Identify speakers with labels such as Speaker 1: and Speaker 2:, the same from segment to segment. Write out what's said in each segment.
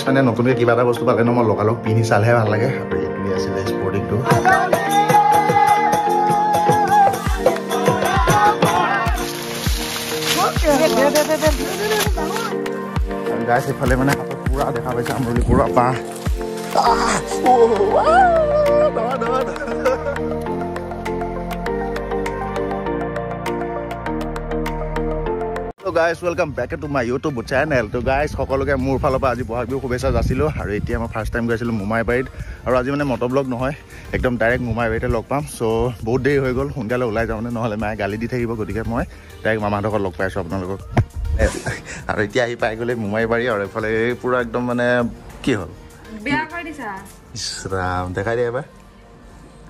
Speaker 1: মানে নতুনকৈ কিবা এটা বস্তু পালে ন মই লগালগ পিন্ধি চালেহে ভাল লাগে আৰু এইটোৱে আছিলে স্পৰ্টিংটো গাইছ এইফালে মানে হাতত পুৰা দেখা পাইছে আমৰলি পুৰা বাঁহ guys welcome back to my YouTube channel to guys সকলোকে মোৰ ফালৰ পৰা আজি বহাগ বিহু শুভেচ্ছা যাচিলো আৰু এতিয়া মই ফাৰ্ষ্ট টাইম গৈছিলো মুমাইবাৰীত আৰু আজি মানে মটৰব্লগ নহয় একদম ডাইৰেক্ট মুমাইবাৰীতে লগ পাম সো বহুত দেৰি হৈ গ'ল সোনকালে ওলাই যাওঁ নহ'লে মায়ে গালি দি থাকিব গতিকে মই ডাইৰেক্ট মামাহঁতক লগ পাইছোঁ আপোনালোকক আৰু এতিয়া আহি পাই গ'লে মুমাইবাৰী আৰু এইফালে পুৰা একদম মানে কি হ'ল বেয়া কৰি দিছা ইছৰাম দেখাই দিয়া এবাৰ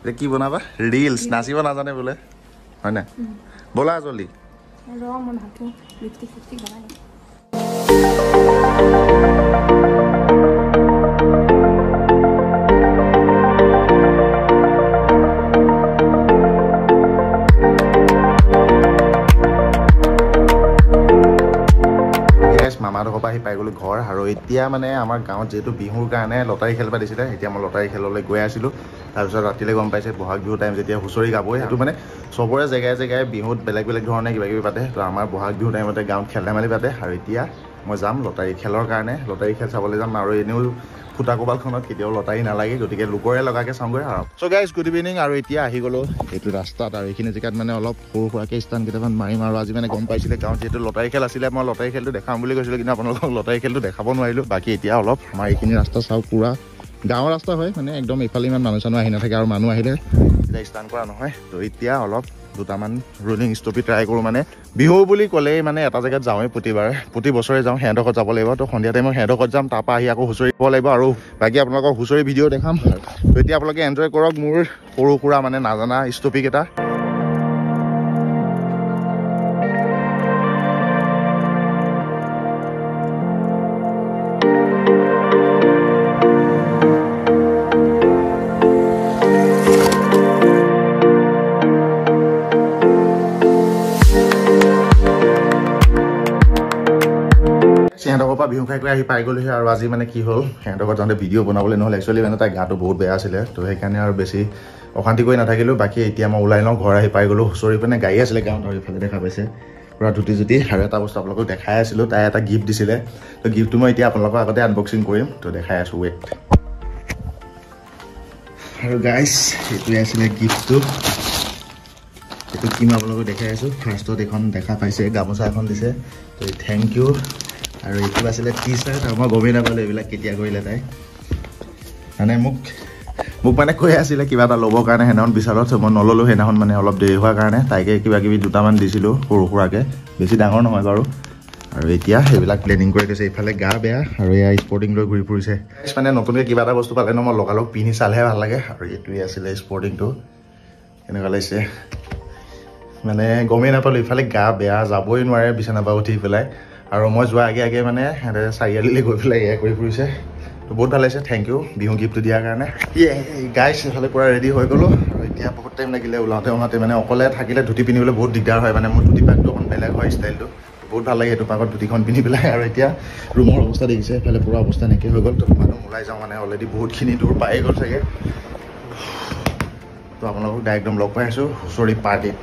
Speaker 1: এতিয়া কি বনাবা ৰিলছ নাচিব নাজানে বোলে হয় না ব'লা জলদি Roman hatu lipstick banana. মামাৰ ঘৰৰ পৰা আহি পাই গ'লো ঘৰ আৰু এতিয়া মানে আমাৰ গাঁৱত যেহেতু বিহুৰ কাৰণে লটাৰী খেলিব দিছিলে এতিয়া মই লটাৰী খেললৈ গৈ আছিলোঁ তাৰপিছত ৰাতিলৈ গম পাইছে বহাগ বিহু টাইম যেতিয়া হুঁচৰি গাবই সেইটো মানে চবৰে জেগাই জেগাই বিহুত বেলেগ বেলেগ ধৰণে কিবা কিবি পাতে তো আমাৰ বহাগ বিহু টাইমতে গাঁৱত খেল ধেমালি পাতে আৰু এতিয়া মই যাম লটাৰী খেলৰ কাৰণে লটাৰী খেল চাবলৈ যাম আৰু এনেও ফুটা কোবালখনত কেতিয়াও লটাৰী নালাগে গতিকে লোকৰে লগাকৈ চাওঁগৈ আৰু চ' গাইজ গুড ইভিনিং আৰু এতিয়া আহি গ'লোঁ এইটো ৰাস্তাত আৰু এইখিনি জেগাত মানে অলপ সৰু সুৰাকৈ স্থান কেইটামান মাৰিম আৰু আজি মানে গম পাইছিলে গাঁৱত যিহেতু লটাৰী খেল আছিলে মই লটাৰী খেলটো দেখাম বুলি কৈছিলোঁ কিন্তু আপোনালোকক লটাৰী খেলটো দেখাব নোৱাৰিলোঁ বাকী এতিয়া অলপ আমাৰ এইখিনি ৰাস্তা চাওঁ পুৰা গাঁৱৰ ৰাস্তা হয় মানে একদম এইফালে ইমান মানুহ চানুহ আহি নাথাকে আৰু মানুহ আহিলে এতিয়া স্থান কৰা নহয় তো এতিয়া অলপ দুটামান ৰোলিং ষ্টপি ট্ৰাই কৰোঁ মানে বিহু বুলি ক'লেই মানে এটা জেগাত যাওঁৱেই প্ৰতি বছৰে যাওঁ সিহঁতৰ ঘৰত যাব লাগিব তো সন্ধিয়া টাইমত সিহঁতৰ ঘৰত যাম তাৰপৰা আহি আকৌ হুঁচৰি দিব লাগিব আৰু বাকী আপোনালোকক হুঁচৰি ভিডিঅ' দেখাম তো এতিয়া আপোনালোকে এনজয় কৰক মোৰ সৰু সুৰা মানে নাজানা ষ্টপিকেইটা সিহঁতৰ পৰা বিহু খাই আহি পাই গ'লোহি আৰু আজি মানে কি হ'ল সিহঁতৰ ঘৰত যাওঁতে ভিডিঅ' বনাবলৈ নহ'ল একচুৱেলি মানে তাই গাটো বহুত বেয়া আছিলে তো সেইকাৰণে আৰু বেছি অশান্তি কৰি নাথাকিলোঁ বাকী এতিয়া মই ওলাই লওঁ ঘৰ আহি পাই গ'লোঁ হুঁচৰি পিনে গাড়ী আছিলে গাঁৱত আৰু ইফালে দেখা পাইছে পুৰা ধুতি জুতি আৰু এটা বস্তু আপোনালোকক দেখাই আছিলোঁ তাই এটা গিফ্ট দিছিলে তো গিফ্টটো মই এতিয়া আপোনালোকৰ আগতে আনবক্সিং কৰিম তো দেখাই আছোঁ ৱেট আৰু গাইজ এইটোৱে আছিলে গিফ্টটো এইটো কি মই আপোনালোকক দেখাই আছোঁ ফাৰ্ষ্টত এইখন দেখা পাইছে গামোচা এখন দিছে তো থেংক ইউ আৰু এইটো আছিলে টি চাৰ্ট আৰু মই গমেই নাপালোঁ এইবিলাক কেতিয়া কৰিলে তাই মানে মোক মানে কৈ আছিলে কিবা এটা ল'বৰ কাৰণে সেইদিনাখন বিচাৰত মই নল'লোঁ সেইদিনাখন মানে অলপ দেৰি হোৱাৰ কাৰণে তাইকে কিবা কিবি দুটামান দিছিলোঁ সৰু সুৰাকৈ বেছি ডাঙৰ নহয় বাৰু আৰু এতিয়া সেইবিলাক প্লেনিং কৰি গৈছে ইফালে গা বেয়া আৰু এয়া স্পৰ্টিং লৈ ঘূৰি ফুৰিছে মানে নতুনকৈ কিবা এটা বস্তু পালে ন মই লগালগ পিন্ধি চালেহে ভাল লাগে আৰু এইটোৱে আছিলে স্পৰ্টিংটো কেনেকুৱা লাগিছে মানে গমেই নাপালোঁ ইফালে গা বেয়া যাবই নোৱাৰে বিচনাৰ পৰা উঠি পেলাই আৰু মই যোৱাৰ আগে আগে মানে সিহঁতে চাৰিআলিলৈ গৈ পেলাই এয়া কৰি ফুৰিছে তো বহুত ভাল লাগিছে থেংক ইউ বিহু গিফ্টটো দিয়াৰ কাৰণে গাইছ এইফালে পূৰা ৰেডি হৈ গ'লোঁ আৰু এতিয়া বহুত টাইম লাগিলে ওলাওঁতে মানে অকলে থাকিলে ধুতি পিন্ধিবলৈ বহুত দিগদাৰ হয় মানে মোৰ ধুতি পাকটো অকণ বেলেগ হয় ষ্টাইলটো বহুত ভাল লাগে সেইটো পাকত ধুতিখন পিন্ধি পেলাই আৰু এতিয়া ৰুমৰ অৱস্থা দেখিছে এইফালে পূৰা অৱস্থা নাইকিয়া হৈ গ'ল তো মানুহ ওলাই যাওঁ মানে অলৰেডি বহুতখিনি দূৰ পায়ে গ'ল চাগে তো আপোনালোকক ডাইৰেক্ট লগ পাই আছোঁ হুঁচৰি পাৰ্টিত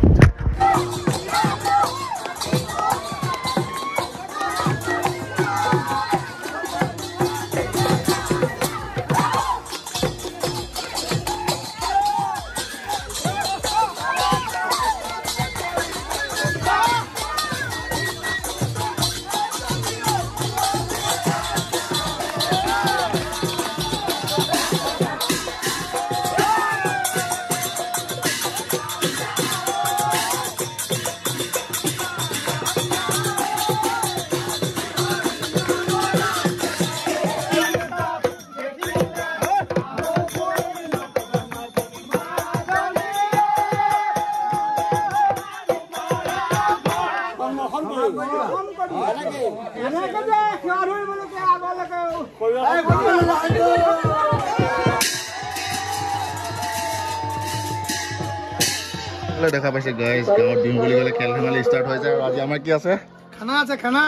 Speaker 1: দেখা পাইছে গাইজ গাঁৱত বিহু বুলি ক'লে খেল ধেমালি ষ্টাৰ্ট হৈ যায় আৰু আজি আমাৰ কি আছে
Speaker 2: খানা আছে খানা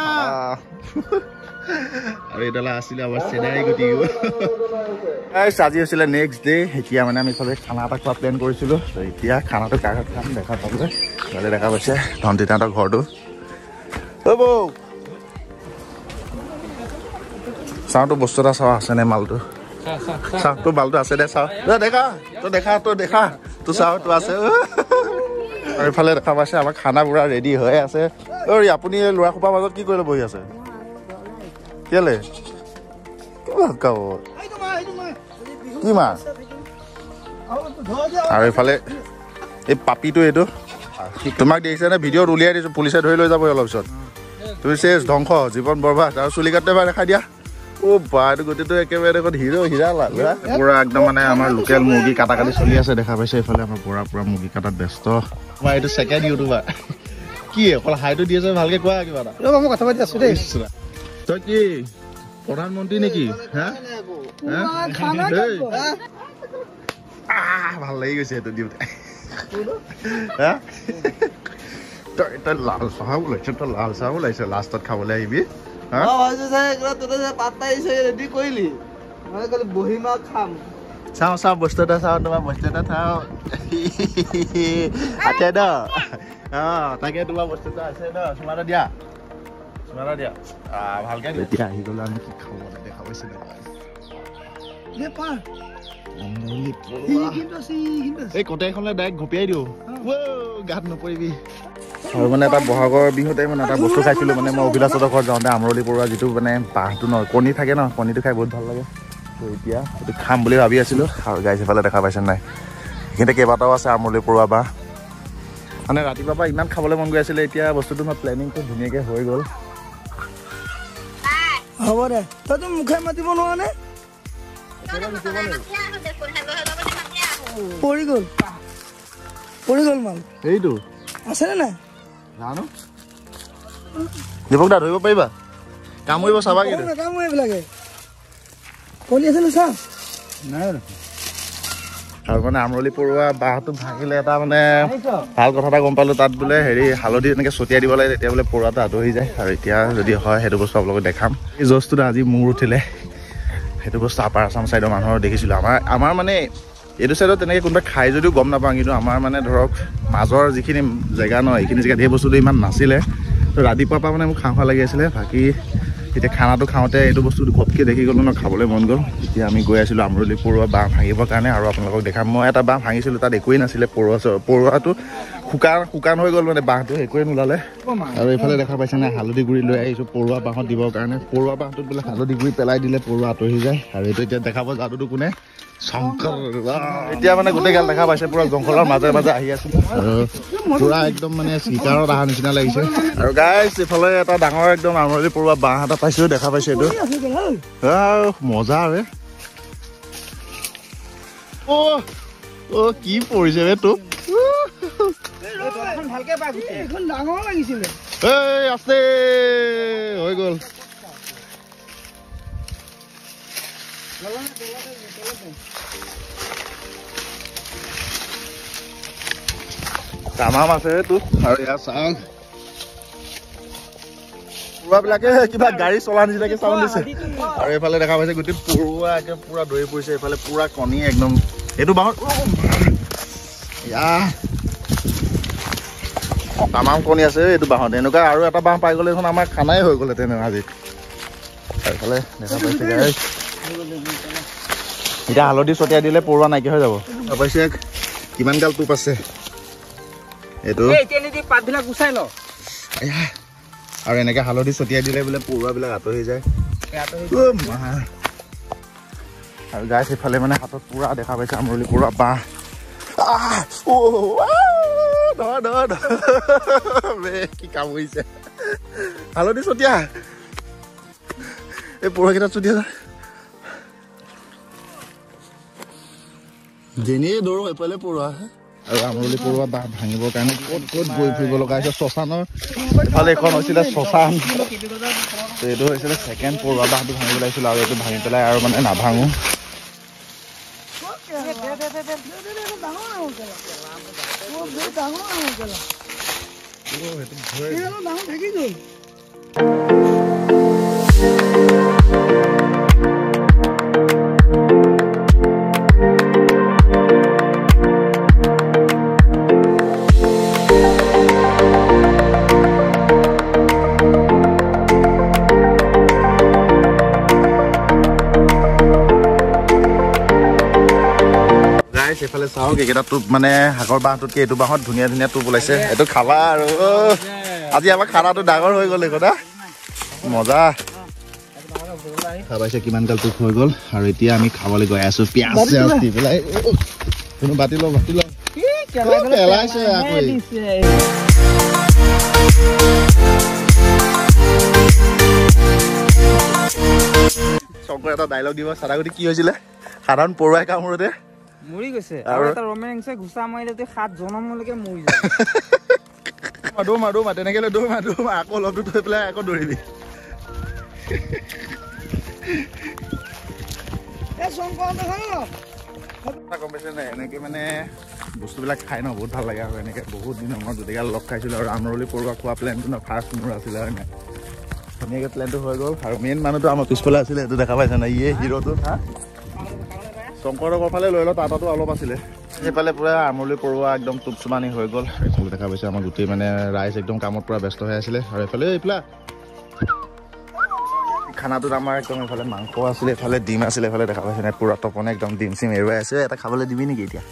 Speaker 1: আৰু এডালা আছিলে আমাৰ চেনাই গুটি আজি হৈছিলে নেক্সট ডে এতিয়া মানে আমি চবে খানা এটা খোৱা প্লেন কৰিছিলোঁ এতিয়া খানাটো কাষত খাম দেখা পাবলৈ ভালে দেখা পাইছে ধন্তি তাহঁতৰ ঘৰটো হ'ব চাওঁতো বস্তু এটা চাওঁ আছেনে মালটো চাওঁ তোৰ মালটো আছে দে চাওঁ দেখা তোৰ দেখা তোৰ চাওঁ তোৰ আছে আৰু এইফালে দেখা পাইছে আমাৰ খানা পুৰা ৰেডি হৈ আছে ঐ আপুনি ল'ৰা সোপাৰ মাজত কি কৰিলে বহি আছে কেলে কি মা আৰু এইফালে এই পাপিটো এইটো তোমাক দেখিছেনে ভিডিঅ'ত উলিয়াই দিছোঁ পুলিচে ধৰি লৈ যাব অলপ পিছত তুমি চেচ ধ্বংস জীৱন বৰবাদ আৰু চুলি কাটতে এবাৰ দেখাই দিয়া বা এইটো গোটেইটো একেবাৰে দেখোন হিৰা লালা পুৰা একদম মানে আমাৰ লোকেল মুৰ্গী কাটা কাটি চলি আছে দেখা পাইছে এইফালে আমাৰ পুৰা মুৰ্গী কাটাত ব্যস্ত তোমাৰ এইটো ছেকেণ্ড ইউটিউবাৰ কি অকল হাইটো দি আছে ভালকে কোৱা কিবা এটা
Speaker 2: মই কথা পাতি আছো দেই
Speaker 1: তই কি প্ৰধানমন্ত্ৰী নেকি ভাল লাগি গৈছে এইটো দিওঁতে তই লাল চাহ ওলাইছ তই লাল চাহ ওলাইছ লাষ্টত খাবলৈ আহিবি চাওঁ বস্তু এটা চাওঁ তোমাৰ বস্তু এটা চাওঁ আছে ন তাকে তোমাৰ বস্তু এটা আছে ন চুমাটা দিয়া ভালকে এতিয়া আহি গ'লো আমি কি খাব দেখা পাইছে এই কটাইখনলে ডাইৰেক্ট ঘপিয়াই দিওঁ গাত নপৰিবি আৰু মানে এটা বহাগৰ বিহুতে মানে এটা বস্তু খাইছিলোঁ মানে মই অভিলাষহঁতৰ ঘৰত যাওঁতে আমৰলি পৰুৱা যিটো মানে বাঁহটো ন কণী থাকে ন কণীটো খাই বহুত ভাল লাগে তো এতিয়া সেইটো খাম বুলি ভাবি আছিলোঁ আৰু গাইজ সেইফালে দেখা পাইছে নাই সেইখিনিতে কেইবাটাও আছে আমৰলি পৰুৱা বাঁহ মানে ৰাতিপুৱাৰ পৰা ইমান খাবলৈ মন গৈ আছিলে এতিয়া বস্তুটো মই প্লেনিংটো ধুনীয়াকৈ হৈ গ'ল
Speaker 2: হ'ব দে তইতো মুখে মাতিব নোৱাৰ নে পৰি গ'ল মাল
Speaker 1: এইটো
Speaker 2: আছেনে নাই
Speaker 1: জানো দীপক দা ধৰিব পাৰিবা কামুৰিব চাবা কি
Speaker 2: নাকামো এইবিলাকে কণী আছে চা নাই
Speaker 1: আৰু মানে আমৰলি পৰুৱা বাঁহটো ভাঙিলে এটা মানে ভাল কথা এটা গম পালোঁ তাত বোলে হেৰি হালধি এনেকৈ ছটিয়াই দিব লাগে তেতিয়া বোলে পৰুৱাটো আঁতৰি যায় আৰু এতিয়া যদি হয় সেইটো বস্তু আপোনালোকক দেখাম এই জষ্টটো আজি মূৰ উঠিলে সেইটো বস্তু আপাৰ আছাম ছাইডৰ মানুহৰ দেখিছিলোঁ আমাৰ মানে এইটো ছাইডত তেনেকৈ কোনোবাই খাই যদিও গম নাপাওঁ কিন্তু আমাৰ মানে ধৰক মাজৰ যিখিনি জেগা ন এইখিনি জেগাত সেই বস্তুটো ইমান নাছিলে তো ৰাতিপুৱাৰ পৰা মানে মোক খাওঁ লাগি আছিলে বাকী এতিয়া খানাটো খাওঁতে এইটো বস্তুটো ঘপকৈ দেখি গ'লোঁ ন খাবলৈ মন গ'ল এতিয়া আমি গৈ আছিলোঁ আমৰলি পৰুৱা বাঁহ ভাঙিবৰ কাৰণে আৰু আপোনালোকক দেখাম মই এটা বাঁহ ভাঙিছিলোঁ তাত একোৱেই নাছিলে পৰুৱাটো শুকান হৈ গ'ল মানে বাঁহটো একোৱেই নোলালে আৰু এইফালে দেখা পাইছে নাই হালধি গুড়ি লৈ আহিছোঁ পৰুৱা বাঁহত দিবৰ কাৰণে পৰুৱা বাঁহটোত বোলে হালধি গুড়ি পেলাই দিলে পৰুৱা আঁতৰি যায় আৰু এইটো এতিয়া দেখাব যাদুটো কোনে শংকৰ এতিয়া মানে গোটেই গাল দেখা পাইছে পুৰা জংঘলৰ মাজে মাজে আহি আছে আৰু পুৰা একদম মানে চিকাৰত অহা নিচিনা লাগিছে আৰু গাইছ এইফালে এটা ডাঙৰ একদম আমৰলি পৰুৱা বাঁহ এটা পাইছোঁ দেখা পাইছে এইটো মজা ৰে কি পৰিছে ৰে তোক আছে হৈ গ'ল তামাম আছে তোক আৰু ইয়াৰ চাওঁ পৰুৱাবিলাকে কিবা গাড়ী চলা নিচিনাকে চাউণ্ড দিছে আৰু এইফালে দেখা পাইছে গোটেই পৰুৱা একে পুৰা দৌৰি পৰিছে এইফালে পুৰা কণী একদম এইটো বাঁহত তামাম কণী আছে এইটো বাঁহত এনেকুৱা আৰু এটা বাঁহ পাই গ'লে এখন আমাৰ খানাই হৈ গ'লহেঁতেন আজি এইফালে দেখা পাইছে গাইছ এতিয়া হালধি ছটিয়াই দিলে পৰুৱা নাইকিয়া হৈ যাব পাইছে কিমান গাল টোপ আছে এইটো
Speaker 2: পাতবিলাক গুচাই ল
Speaker 1: আৰু এনেকৈ হালধি ছটিয়াই দিলে বোলে পৰুৱাবিলাক আঁতৰি যায় আৰু গাইছ সেইফালে মানে হাতত পুৰা দেখা পাইছে আমৰলি পৰুৱা বাঁহ কি কামুৰিছে হালধি ছটিয়া এই পৰুৱাকেইটাত ছটিয়া যায় যেনিয়ে দৌৰো এইফালে পৰুৱা আৰু আমৰলি পৰুৱা বাঁহ ভাঙিবৰ কাৰণে ক'ত গৈ ফুৰিব লগা হৈছে শ্মশানৰ ইফালে এখন হৈছিলে শ্মশান এইটো হৈছিলে ছেকেণ্ড পৰুৱা বাঁহটো ভাঙিব লাগিছিল আৰু এইটো ভাঙি পেলাই আৰু মানে নাভাঙো এফালে চাওক এইকেইটা টোপ মানে শাকৰ বাঁহটোতকে এইটো বাঁহত ধুনীয়া ধুনীয়া টোপ ওলাইছে এইটো খাবা আৰু আজি আমাৰ খানাটো ডাঙৰ হৈ গ'ল এইকটা মজা খাবাইছে কিমান কাল টোপ হৈ গ'ল আৰু এতিয়া আমি খাবলৈ গৈ আছো পিয়াজ চিয়াজ দি পেলাই কোনো বাতি ল পেলাইছে শংকৰ এটা ডাইলগ দিব চাদাগুটি কি হৈছিলে সাধাৰণ পৰুৱাই কামোৰতে
Speaker 2: মৰি গৈছে আৰু এটা ৰোমেন্সে ঘুচা মাৰিলে তুই 7 জনমলৈকে মৰি যায়
Speaker 1: মাৰো তেনেকে লৈ দৌৰ মাৰো আকৌ অলপটো থৈ পেলাই আকৌ দৌৰিবি এনেকে মানে বস্তুবিলাক খাই ন বহুত ভাল লাগে আৰু এনেকে বহুত দিন মই দুটাগাল লগ খাইছিলো আৰু আমৰলি পৰুৱা খোৱা প্লেনটো ন ফাৰ্ষ্ট মোৰ আছিলে হয় নাই ধুনীয়াকে প্লেনটো হৈ গ'ল আৰু মেইন মানুহটো আমাৰ পিছফালে আছিলে এইটো দেখা পাইছে না ইয়ে হিৰোটো হা শংকৰৰ ফালে লৈ লওঁ তাতো অলপ আছিলে সেইফালে পুৰা আমৰলি পৰুৱা একদম টুপচুমানি হৈ গ'ল এইফালে দেখা পাইছে আমাৰ গোটেই মানে ৰাইজ একদম কামত পুৰা ব্যস্ত হৈ আছিলে আৰু এইফালে খানাটোত আমাৰ একদম এইফালে মাংস আছিলে এইফালে ডিম আছিলে এইফালে দেখা পাইছে নে পুৰা তপনে একদম ডিম চিম এৰুৱাই আছে এটা খাবলৈ দিবি নেকি এতিয়া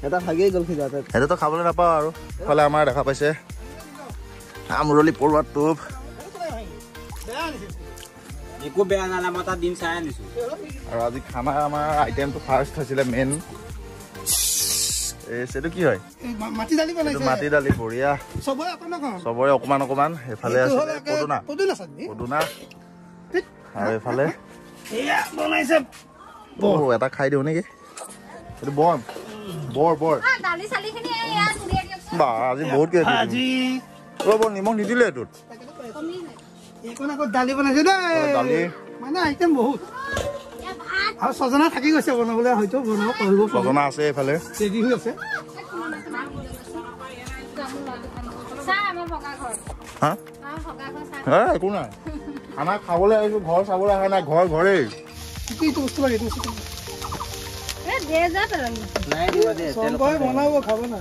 Speaker 2: এটা ভাগেই গ'ল
Speaker 1: সেইটোতো খাবলৈ নাপাওঁ আৰু এইফালে আমাৰ দেখা পাইছে আমৰলি পৰুৱা টোপ
Speaker 2: একো বেয়া নালা মই তাত ডিম চাই আনিছো
Speaker 1: আৰু আজি খানা আমাৰ আইটেমটো ফাৰ্ষ্ট হৈছিলে মেইন এইটো কি হয় মাটি দালি বঢ়িয়া চবৰে অকমান সেইফালে আছিলে পদুনা আৰু এইফালে এটা খাই দিওঁ নেকি এইটো বৰ বা আজি বহুত বৰ নিমখ নিদিলে এইটোত
Speaker 2: দালি বনাইছে
Speaker 1: দালি
Speaker 2: মানে আইটেম বহুত আৰু ছজনা থাকি গৈছে বনাবলৈ হয়তো বনাব পাৰিব
Speaker 1: ছজনা আছে এইফালে
Speaker 2: ৰেডি হৈ আছে
Speaker 1: একো নাই খানা খাবলৈ আহিছো ঘৰ চাবলৈ অহা নাই ঘৰ ঘৰেই
Speaker 2: বস্তু লাগে বনাব খাব না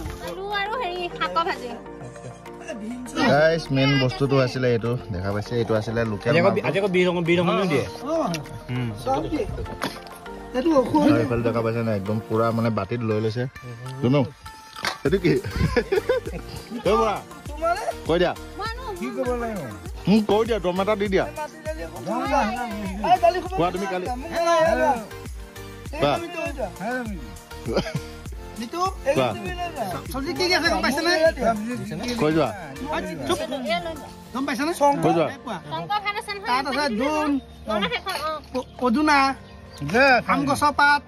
Speaker 1: গাইস মেইন বস্তুটো আছিলে এইটো দেখা পাইছে এইটো আছিলে লোকেল এইফালে দেখা পাইছে না একদম পুৰা মানে বাতিত লৈ লৈছে শুনো এইটো কি কৈ দিয়া কৈ দিয়া টমেটো দি দিয়া কোৱা তুমি কালি কৈ যোৱা
Speaker 2: পদুনা আম গছৰ পাত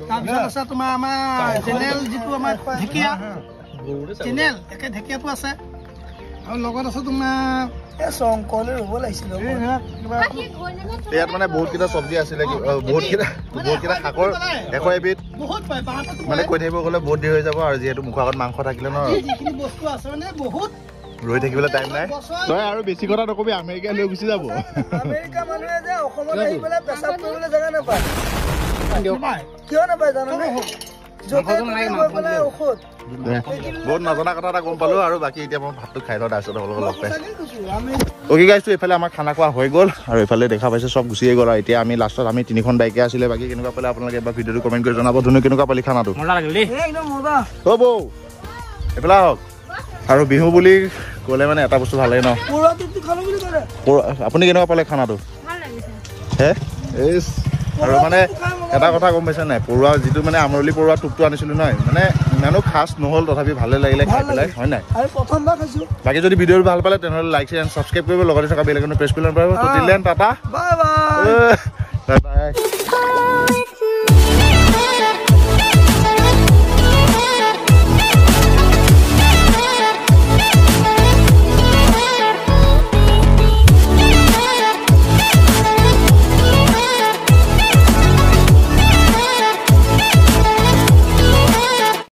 Speaker 2: তাৰপিছত আছে তোমাৰ আমাৰ চেনেল যিটো আমাৰ ঢেকীয়া চেনেল একে ঢেকীয়াটো আছে আৰু লগত আছে তোমাৰ
Speaker 1: ইয়াত মানে বহুত কেইটা চব্জি আছিলে বহুত কেইটা শাকৰ এশ এবিধ মানে কৈ থাকিব গ'লে বহুত দেৰি হৈ যাব আৰু যিহেতু মুখৰ আগত মাংস থাকিলে ন ৰৈ থাকিবলৈ টাইম নাই তই আৰু বেছি কথা নকবি আমেৰিকা লৈ গুচি যাব বহুত নজনা কথা এটা গম পালো আৰু বাকী এতিয়া মই ভাতটো খাই লওঁ তাৰপিছত অলপ লগ পাই অ'কে গাইছো এইফালে আমাৰ খানা খোৱা হৈ গ'ল আৰু এইফালে দেখা পাইছে চব গুচিয়ে গ'ল আৰু এতিয়া আমি লাষ্টত আমি 3খন বাইকে আছিলে বাকী কেনেকুৱা পালে আপোনালোকে এবাৰ ভিডিঅ'টো কমেণ্ট কৰি জনাব ধুনু কেনেকুৱা পালি খানাটো হ'ব এইফালে আহক আৰু বিহু বুলি ক'লে মানে এটা বস্তু ভালেই ন আপুনি কেনেকুৱা পালে খানাটো হে আৰু মানে এটা কথা গম পাইছে নাই পৰুৱা যিটো মানে আমৰলি পৰুৱা টোপটো আনিছিলো নহয় মানে ইমানো খাচ নহ'ল তথাপি ভালে লাগিলে খাই পেলাই হয় নাই বাকী যদি ভিডিঅ'টো ভাল পালে তেনেহ'লে লাইক এণ্ড ছাবস্ক্ৰাইব কৰিব লগতে থকা বেল আইকনটো প্ৰেছ কৰি ল'ব পাৰিব টাটা বাই বাই